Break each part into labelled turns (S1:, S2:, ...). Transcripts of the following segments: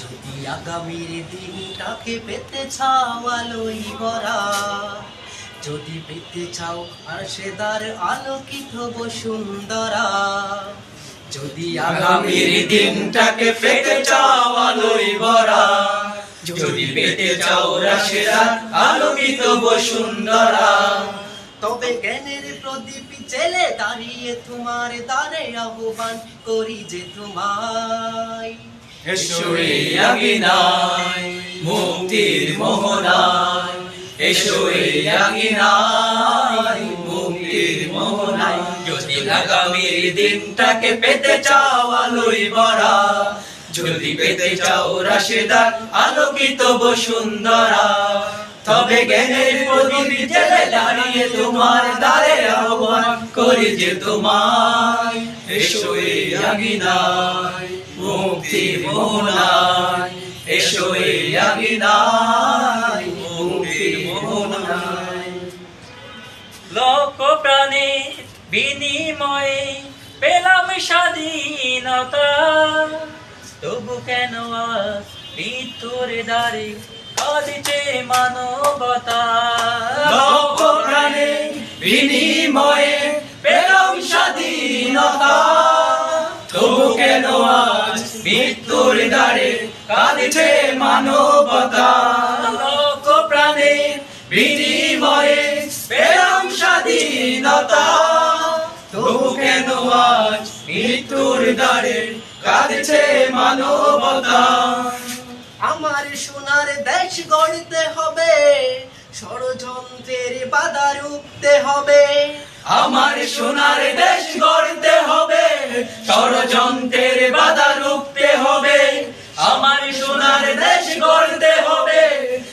S1: যদি আগামীর দিনটাকে পেতে চাও আলোই ভরা, যদি পেতে চাও আরশেদার আলোকিত বসুন্ধরা, যদি
S2: আগামীর দিনটাকে পেতে চাও আলোয় ভরা, যদি পেতে চাও রাশেদার আলোকিত বসুন্ধরা,
S1: তবে জ্ঞানের প্রদীপ জেলে দাঁড়িয়ে তোমার দ্বারে আহ্বান করি যে তোমায়।
S2: এসো এই আঙিনায় মুক্তির মোহনায়, এসো এই আঙিনায় মুক্তির মোহনায়। যদি আগামীর দিনটাকে পেতে চাও আলোয় ভরা, যদি পেতে চাও রাশেদার আলোকিত বসুন্ধরা, তবে জ্ঞানের প্রদীপ জেলে দাঁড়িয়ে তোমার দ্বারে আহ্বান করি যে তোমায়। এসো এই আঙিনায় মুক্তির মোহনায়, এসো এই আঙিনায় মুক্তির মোহনায়।
S3: লোক প্রাণের বিনিময়ে পেলাম স্বাধীনতা, তবু কেন আজ মৃত্যুর দ্বারে কাঁদছে মানবতা।
S2: লোক প্রাণের বিনিময়ে পেলাম স্বাধীনতা, তবু কেন আজ মৃত্যুর দ্বারে কাঁদছে মানবতা। লোক প্রাণের বিনিময়ে পেলাম স্বাধীনতা, তবু কেন আজ মৃত্যুর দ্বারে কাঁদছে মানবতা।
S1: আমার সোনার দেশ গড়তে হবে, ষড়যন্ত্রের বাধা রুখতে হবে।
S2: আমার সোনার দেশ গড়তে হবে, ষড়যন্ত্রের বাধা রুখতে হবে। আমার সোনার দেশ গড়তে হবে,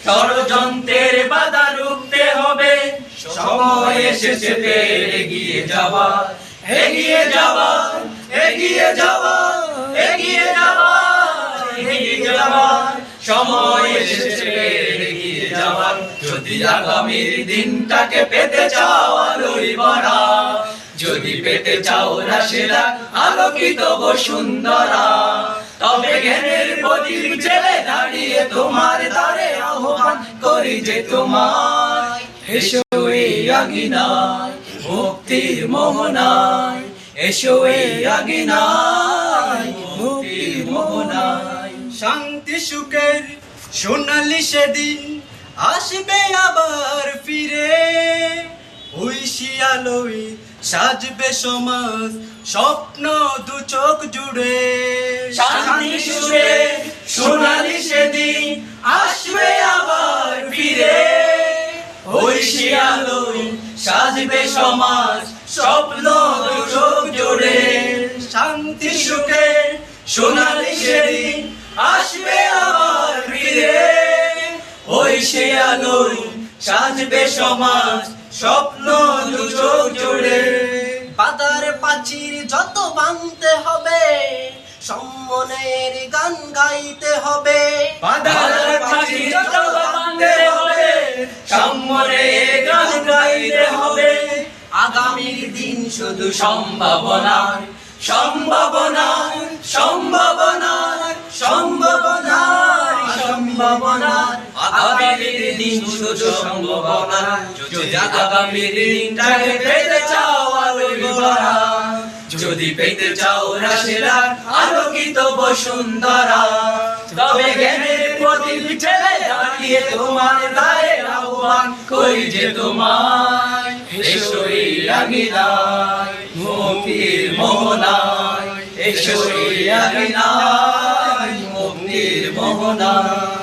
S2: ষড়যন্ত্রের বাধা রুখতে হবে। সময় এসেছে ফের এগিয়ে যাওয়া, এগিয়ে যাওয়া, এগিয়ে যাওয়া, এগিয়ে যাওয়া, এগিয়ে যাওয়া। সময় এসেছে ফের এগিয়ে যাওয়া। যদি আগামীর দিনটাকে পেতে চাও আলোয় ভরা, যদি পেতে চাও রাশেদার আলোকিত বসুন্ধরা, তবে জ্ঞানের প্রদীপ জেলে দাঁড়িয়ে তোমার দ্বারে আহ্বান করি যে তোমায়। এসো এই আঙিনায় মুক্তির মোহনায়, এসো এই আঙিনায় মুক্তির মোহনায়।
S1: শান্তি সুখের সোনালি সেদিন আসবে আবার ফিরে, ঐশী আলোয় সাজবে সমাজ স্বপ্ন দু চোখ জুড়ে।
S2: শান্তি সুরে সোনালি সেদিন আসবে আবার ফিরে, ঐশী আলোয় সাজবে সমাজ স্বপ্ন দু চোখ জুড়ে। শান্তি সুখে সোনালি সেদিন আসবে আবার ফিরে, ঐশী আলোয় সাজবে সমাজ স্বপ্ন দু চোখ জুড়ে।
S1: বাধার পাচির যত ভাঙতে হবে, সম্মানের গান গাইতে হবে।
S2: বাধার পাচির যত ভাঙতে হবে, সম্মানের গান গাইতে হবে। আগামীর দিন শুধু সম্ভাবনার, সম্ভাবনার, সম্ভাবনার, সম্ভাবনার, সম্ভাবনার। আগামীর দিন শুধু সম্ভাবনার। যদি আগামীর দিনটাকে পেতে চাও আলোয় ভরা, যদি পেতে চাও রাশেদার আলোকিত বসুন্ধরা, তবে জ্ঞানের প্রদীপ জেলে দাঁড়িয়ে তোমার দ্বারে আহ্বান করি যে তোমায়। এসো এই আঙিনায় মুক্তির মোহনায়, এসো এই আঙিনায় মুক্তির মোহনায়।